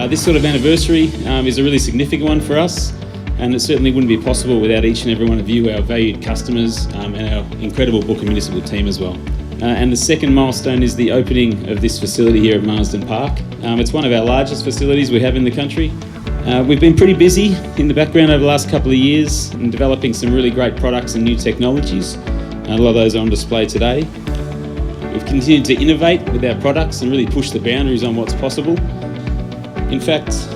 This sort of anniversary is a really significant one for us, and it certainly wouldn't be possible without each and every one of you, our valued customers, and our incredible Bucher Municipal team as well. And the second milestone is the opening of this facility here at Marsden Park. It's one of our largest facilities we have in the country. We've been pretty busy in the background over the last couple of years in developing some really great products and new technologies. A lot of those are on display today. We've continued to innovate with our products and really push the boundaries on what's possible. In fact,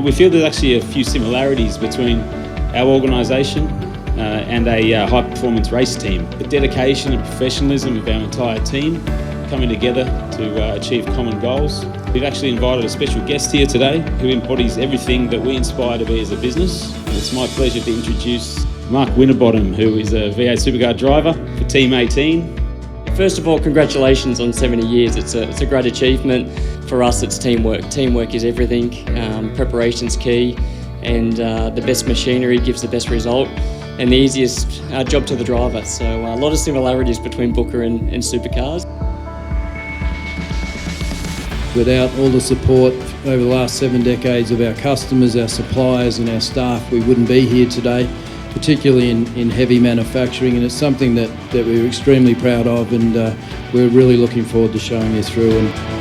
we feel there's actually a few similarities between our organisation and a high-performance race team. The dedication and professionalism of our entire team coming together to achieve common goals. We've actually invited a special guest here today who embodies everything that we inspire to be as a business. And it's my pleasure to introduce Mark Winterbottom, who is a V8 Supercar driver for Team 18. First of all, congratulations on 70 years. It's a great achievement. For us, it's teamwork. Teamwork is everything. Preparation's key, and the best machinery gives the best result, and the easiest job to the driver. So a lot of similarities between Bucher and supercars. Without all the support over the last 7 decades of our customers, our suppliers and our staff, we wouldn't be here today, particularly in heavy manufacturing, and it's something that we're extremely proud of, and we're really looking forward to showing you through. And